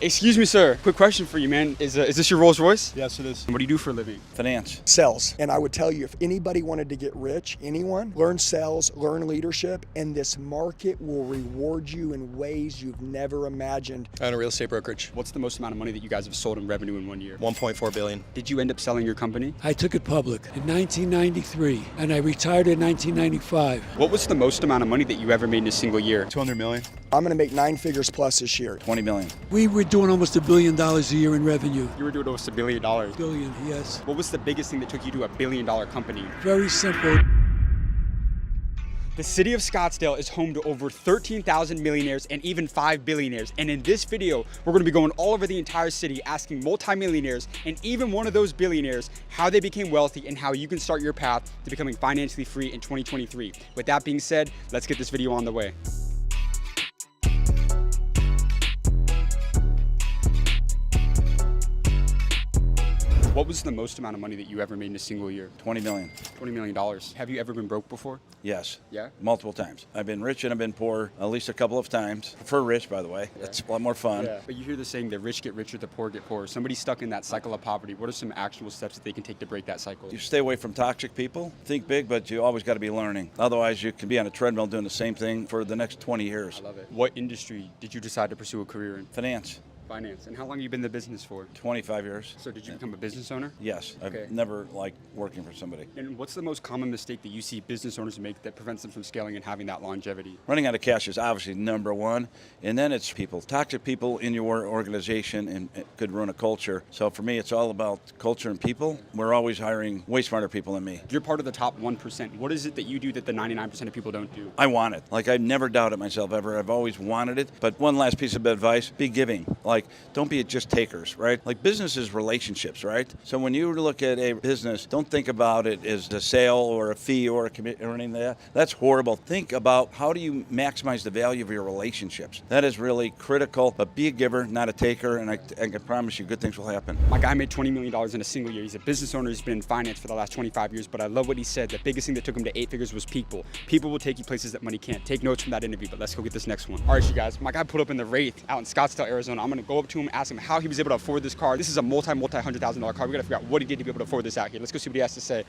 Excuse me, sir. Quick question for you, man. Is this your Rolls Royce? Yes, it is. And what do you do for a living? Finance. Sales. And I would tell you, if anybody wanted to get rich, anyone, learn sales, learn leadership, and this market will reward you in ways you've never imagined. I own a real estate brokerage. What's the most amount of money that you guys have sold in revenue in 1 year? 1.4 billion. Did you end up selling your company? I took it public in 1993, and I retired in 1995. What was the most amount of money that you ever made in a single year? 200 million. I'm going to make 9 figures plus this year. 20 million. We were doing almost $1 billion a year in revenue. You were doing almost $1 billion. Billion, yes. What was the biggest thing that took you to $1 billion company? Very simple. The city of Scottsdale is home to over 13,000 millionaires and even 5 billionaires. And in this video, we're going to be going all over the entire city asking multimillionaires and even one of those billionaires how they became wealthy and how you can start your path to becoming financially free in 2023. With that being said, let's get this video on the way. What was the most amount of money that you ever made in a single year? 20 million. $20 million. Have you ever been broke before? Yes. Yeah? Multiple times. I've been rich and I've been poor at least a couple of times. Prefer rich, by the way. Yeah. It's a lot more fun. Yeah. But you hear the saying, the rich get richer, the poor get poorer. Somebody stuck in that cycle of poverty, what are some actionable steps that they can take to break that cycle? You stay away from toxic people. Think big, but you always got to be learning. Otherwise, you can be on a treadmill doing the same thing for the next 20 years. I love it. What industry did you decide to pursue a career in? Finance. Finance. And how long have you been in the business for? 25 years. So did you become a business owner? Yes. Okay. I've never liked working for somebody. And what's the most common mistake that you see business owners make that prevents them from scaling and having that longevity? Running out of cash is obviously number one, and then it's people. Toxic people in your organization and it could ruin a culture. So for me, it's all about culture and people. We're always hiring way smarter people than me. You're part of the top 1%. What is it that you do that the 99% of people don't do? I want it. Like, I've never doubted myself ever. I've always wanted it. But one last piece of advice, be giving. Like, don't be just takers, right? Like, business is relationships, right? So when you look at a business, don't think about it as a sale or a fee or a commit or anything like that. That's horrible. Think about how do you maximize the value of your relationships. That is really critical, but be a giver, not a taker, and I can promise you good things will happen. My guy made $20 million in a single year. He's a business owner. He's been in finance for the last 25 years, but I love what he said. The biggest thing that took him to 8 figures was people. People will take you places that money can't. Take notes from that interview, but let's go get this next one. All right, you guys, my guy pulled up in the Wraith out in Scottsdale, Arizona. I'm gonna go up to him, ask him how he was able to afford this car. This is a multi-$100,000 car. We gotta figure out what he did to be able to afford this out here. Let's go see what he has to say.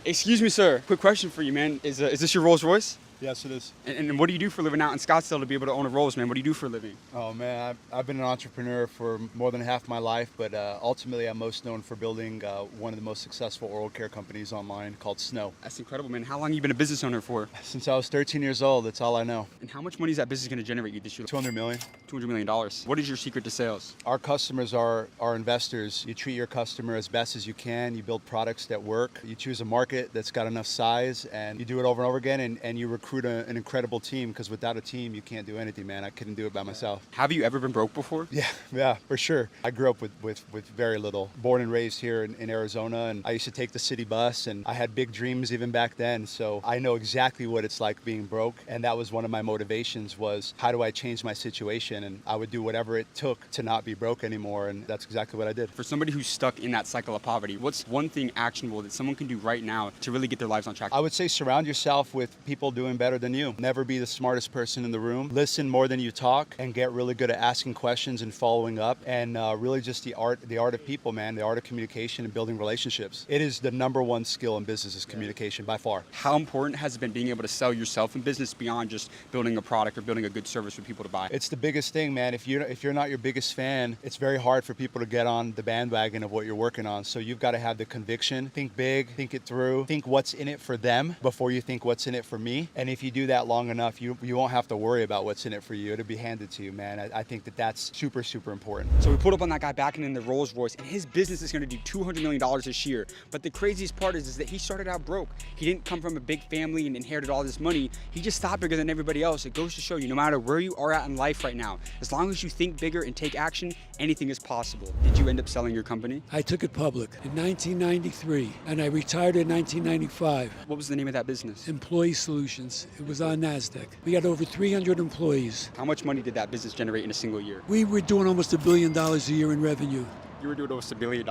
Excuse me, sir. Quick question for you, man. Is this your Rolls Royce? Yes, it is. And what do you do for a living out in Scottsdale to be able to own a Rolls, man? What do you do for a living? Oh man, I've been an entrepreneur for more than half my life, but ultimately I'm most known for building one of the most successful oral care companies online called Snow. That's incredible, man. How long have you been a business owner for? Since I was 13 years old, that's all I know. And how much money is that business going to generate you this year? 200 million. $200 million. What is your secret to sales? Our customers are our investors. You treat your customer as best as you can. You build products that work. You choose a market that's got enough size, and you do it over and over again, and you recruit an incredible team, because without a team, you can't do anything, man. I couldn't do it by myself. Have you ever been broke before? Yeah, for sure. I grew up with very little. Born and raised here in Arizona, and I used to take the city bus, and I had big dreams even back then. So I know exactly what it's like being broke, and that was one of my motivations, was how do I change my situation? And I would do whatever it took to not be broke anymore, and that's exactly what I did. For somebody who's stuck in that cycle of poverty, what's one thing actionable that someone can do right now to really get their lives on track? I would say surround yourself with people doing better than you. Never be the smartest person in the room. Listen more than you talk, and get really good at asking questions and following up, and really just the art of people, man, the art of communication and building relationships. It is the number one skill in business, is communication by far. How important has it been being able to sell yourself in business beyond just building a product or building a good service for people to buy? It's the biggest thing, man. If you're not your biggest fan, it's very hard for people to get on the bandwagon of what you're working on. So you've got to have the conviction, think big, think it through, think what's in it for them before you think what's in it for me. And if you do that long enough, you won't have to worry about what's in it for you. It'll be handed to you, man. I think that's super, super important. So we pulled up on that guy backing in the Rolls Royce, and his business is going to do $200 million this year. But the craziest part is that he started out broke. He didn't come from a big family and inherited all this money. He just thought bigger than everybody else. It goes to show you, no matter where you are at in life right now, as long as you think bigger and take action, anything is possible. Did you end up selling your company? I took it public in 1993, and I retired in 1995. What was the name of that business? Employee Solutions. It was on NASDAQ. We had over 300 employees. How much money did that business generate in a single year? We were doing almost $1 billion a year in revenue. You were doing almost $1 billion.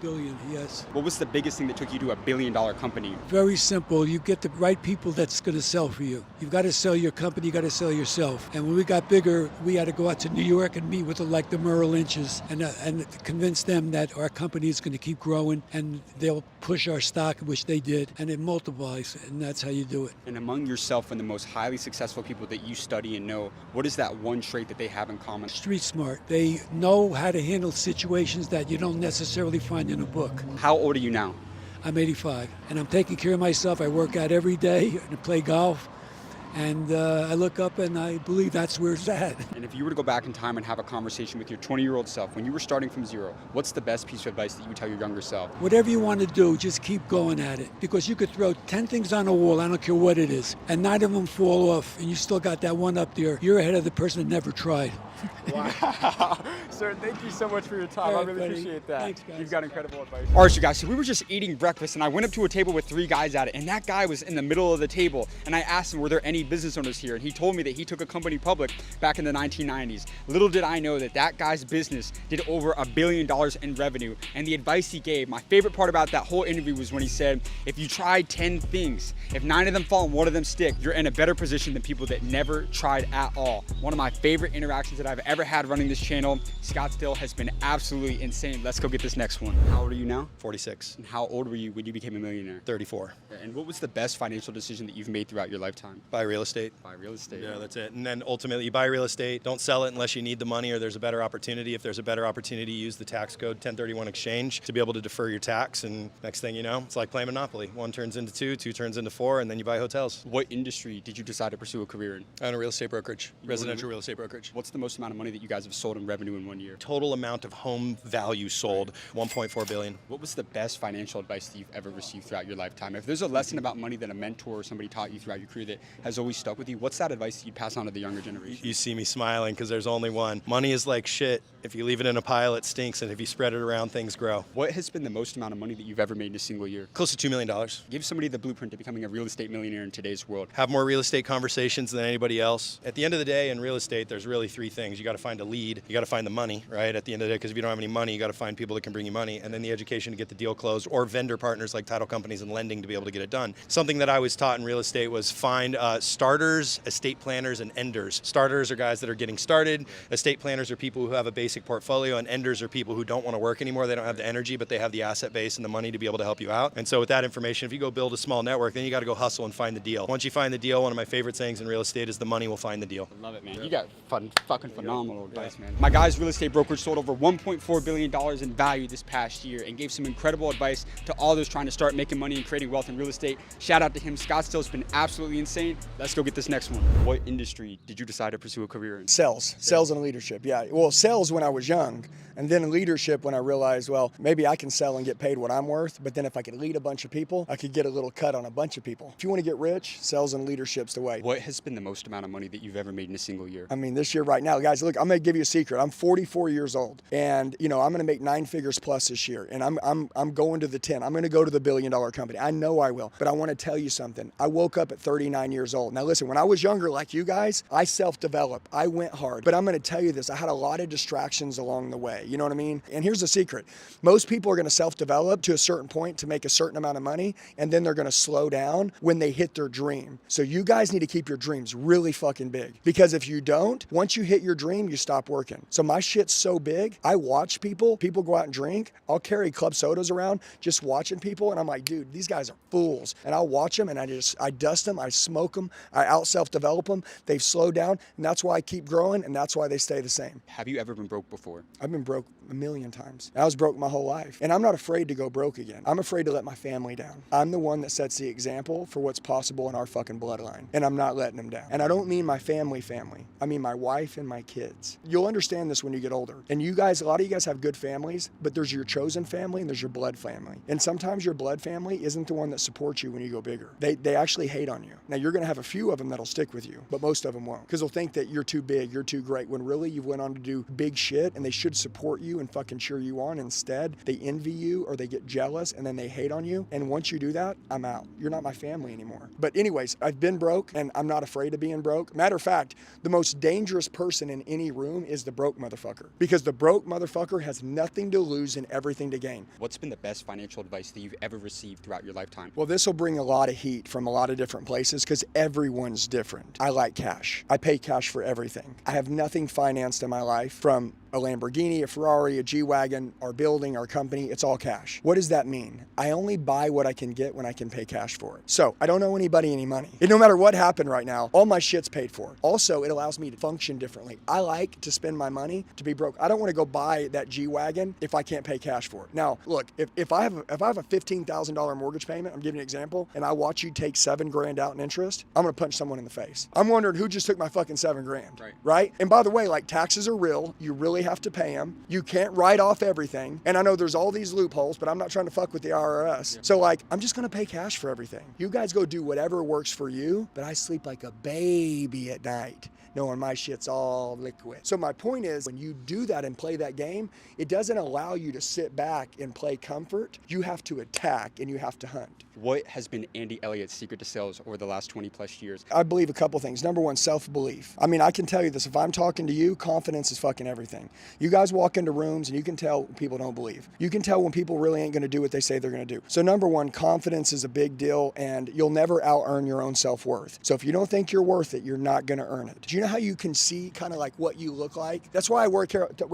Billion, yes. What was the biggest thing that took you to $1 billion company? Very simple. You get the right people that's going to sell for you. You've got to sell your company, you got to sell yourself. And when we got bigger, we had to go out to New York and meet with like the Merrill Lynches and convince them that our company is going to keep growing and they'll push our stock, which they did, and it multiplies, and that's how you do it. And among yourself and the most highly successful people that you study and know, what is that one trait that they have in common? Street smart. They know how to handle situations that you don't necessarily find in a book. How old are you now? I'm 85, and I'm taking care of myself. I work out every day and play golf. And I look up and I believe that's where it's at. And if you were to go back in time and have a conversation with your 20-year-old self, when you were starting from zero, what's the best piece of advice that you would tell your younger self? Whatever you want to do, just keep going at it. Because you could throw 10 things on a wall, I don't care what it is, and 9 of them fall off, and you still got that one up there. You're ahead of the person that never tried. Wow. Sir, thank you so much for your time. All I right, really buddy. appreciate that. Thanks, guys. You've got incredible advice. All right, you guys, so we were just eating breakfast, and I went up to a table with 3 guys at it, and that guy was in the middle of the table, and I asked him, were there any business owners here? And he told me that he took a company public back in the 1990s. Little did I know that that guy's business did over $1 billion in revenue, and the advice he gave, my favorite part about that whole interview was when he said, if you try 10 things, if 9 of them fall and 1 of them stick, you're in a better position than people that never tried at all. One of my favorite interactions that I've ever had running this channel. Scottsdale has been absolutely insane. Let's go get this next one. How old are you now? 46. And how old were you when you became a millionaire? 34. And what was the best financial decision that you've made throughout your lifetime? Buy real estate. Buy real estate. Yeah, that's it. And then ultimately you buy real estate, don't sell it unless you need the money or there's a better opportunity. If there's a better opportunity, use the tax code 1031 exchange to be able to defer your tax. And next thing you know, it's like playing Monopoly. 1 turns into 2, 2 turns into 4, and then you buy hotels. What industry did you decide to pursue a career in? I own a real estate brokerage, residential real estate brokerage. What's the most amount of money that you guys have sold in revenue in 1 year? Total amount of home value sold, 1.4 billion. What was the best financial advice that you've ever received throughout your lifetime? If there's a lesson about money that a mentor or somebody taught you throughout your career that has always stuck with you, what's that advice that you'd pass on to the younger generation? You see me smiling because there's only one. Money is like shit. If you leave it in a pile, it stinks, and if you spread it around, things grow. What has been the most amount of money that you've ever made in a single year? Close to $2 million. Give somebody the blueprint to becoming a real estate millionaire in today's world. Have more real estate conversations than anybody else. At the end of the day, in real estate, there's really 3 things. You got to find a lead. You got to find the money, right? At the end of the day, because if you don't have any money, you got to find people that can bring you money, and then the education to get the deal closed, or vendor partners like title companies and lending to be able to get it done. Something that I was taught in real estate was find starters, estate planners, and enders. Starters are guys that are getting started. Estate planners are people who have a basic portfolio, and enders are people who don't want to work anymore. They don't have the energy, but they have the asset base and the money to be able to help you out. And so with that information, if you go build a small network, then you got to go hustle and find the deal. Once you find the deal, one of my favorite sayings in real estate is the money will find the deal. I love it, man. You got fucking phenomenal advice, man. My guy's real estate brokerage sold over $1.4 billion in value this past year and gave some incredible advice to all those trying to start making money and creating wealth in real estate. Shout out to him. Scottsdale's been absolutely insane. Let's go get this next one. What industry did you decide to pursue a career in? Sales and leadership. Yeah. Well, sales when I was young, and then in leadership when I realized, well, maybe I can sell and get paid what I'm worth, but then if I could lead a bunch of people, I could get a little cut on a bunch of people. If you want to get rich, sales and leadership's the way. What has been the most amount of money that you've ever made in a single year? I mean, this year right now, guys, look, I'm going to give you a secret. I'm 44 years old, and I'm going to make 9 figures plus this year, and I'm going to the 10. I'm going to go to the $1 billion company. I know I will, but I want to tell you something. I woke up at 39 years old. Now listen, when I was younger like you guys, I self-developed. I went hard, but I'm going to tell you this. I had a lot of distractions along the way. You know what I mean? And here's the secret. Most people are going to self-develop to a certain point to make a certain amount of money, and then they're going to slow down when they hit their dream. So you guys need to keep your dreams really fucking big, because if you don't, once you hit your dream, you stop working. So my shit's so big, I watch people go out and drink. I'll carry club sodas around just watching people, and I'm like, dude, these guys are fools. And I'll watch them, and I dust them, I smoke them, I out self-develop them. They've slowed down, and that's why I keep growing, and that's why they stay the same. Have you ever been broke before? I've been broke a million times. I was broke my whole life, and I'm not afraid to go broke again. I'm afraid to let my family down. I'm the one that sets the example for what's possible in our fucking bloodline, and I'm not letting them down. And I don't mean my family. I mean my wife and my kids. You'll understand this when you get older. And you guys, a lot of you guys have good families, but there's your chosen family and there's your blood family. And sometimes your blood family isn't the one that supports you when you go bigger. They actually hate on you. Now you're gonna have few of them that'll stick with you, but most of them won't, because they'll think that you're too big, you're too great, when really you went on to do big shit, and they should support you and fucking cheer you on. Instead, they envy you or they get jealous and then they hate on you. And once you do that, I'm out. You're not my family anymore. But anyways, I've been broke and I'm not afraid of being broke. Matter of fact, the most dangerous person in any room is the broke motherfucker, because the broke motherfucker has nothing to lose and everything to gain. What's been the best financial advice that you've ever received throughout your lifetime? Well, this will bring a lot of heat from a lot of different places because everyone's different. I like cash. I pay cash for everything. I have nothing financed in my life, from a Lamborghini, a Ferrari, a G-Wagon, our building, our company. It's all cash. What does that mean? I only buy what I can get when I can pay cash for it. So I don't owe anybody any money. And no matter what happened right now, all my shit's paid for. Also, it allows me to function differently. I like to spend my money to be broke. I don't want to go buy that G-Wagon if I can't pay cash for it. Now, look, if I have a $15,000 mortgage payment, I'm giving you an example, and I watch you take $7,000 out in interest, I'm gonna punch someone in the face. I'm wondering who just took my fucking $7,000, right? And by the way, like, taxes are real. You really have to pay them. You can't write off everything. And I know there's all these loopholes, but I'm not trying to fuck with the IRS. Yeah. So like, I'm just gonna pay cash for everything. You guys go do whatever works for you, but I sleep like a baby at night, knowing my shit's all liquid. So my point is, when you do that and play that game, it doesn't allow you to sit back and play comfort. You have to attack and you have to hunt. What has been Andy Elliott's secret to sales over the last 20 plus years? I believe a couple things. Number one, self-belief. I mean, I can tell you this, if I'm talking to you, confidence is fucking everything. You guys walk into rooms and you can tell when people don't believe. You can tell when people really ain't gonna do what they say they're gonna do. So number one, confidence is a big deal, and you'll never out-earn your own self-worth. So if you don't think you're worth it, you're not gonna earn it. Do you know how you can see kind of like what you look like? That's why we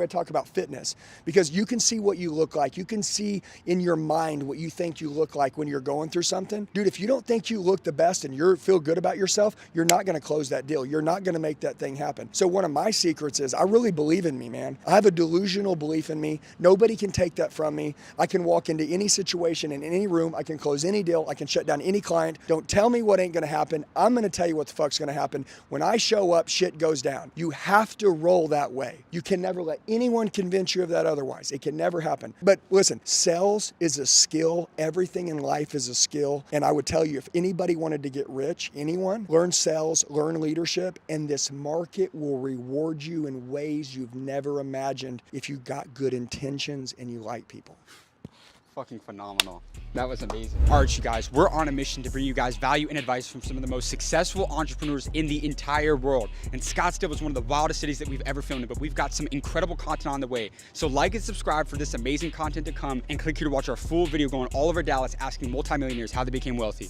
talk about fitness, because you can see what you look like. You can see in your mind what you think you look like when you're going through something. Dude, if you don't think you look the best and you feel good about yourself, you're not gonna close that deal. You're not gonna make that thing happen. So one of my secrets is I really believe in me, man. I have a delusional belief in me. Nobody can take that from me. I can walk into any situation in any room. I can close any deal. I can shut down any client. Don't tell me what ain't gonna happen. I'm gonna tell you what the fuck's gonna happen. When I show up, shit goes down. You have to roll that way. You can never let anyone convince you of that otherwise. It can never happen. But listen, sales is a skill. Everything in life is a skill. And I would tell you, if anybody wanted to get rich, anyone, learn sales, learn leadership, and this market will reward you in ways you've never imagined if you got good intentions and you like people. Fucking phenomenal. That was amazing. All right, you guys, we're on a mission to bring you guys value and advice from some of the most successful entrepreneurs in the entire world. And Scottsdale was one of the wildest cities that we've ever filmed in, but we've got some incredible content on the way. So like and subscribe for this amazing content to come, and click here to watch our full video going all over Dallas asking multimillionaires how they became wealthy.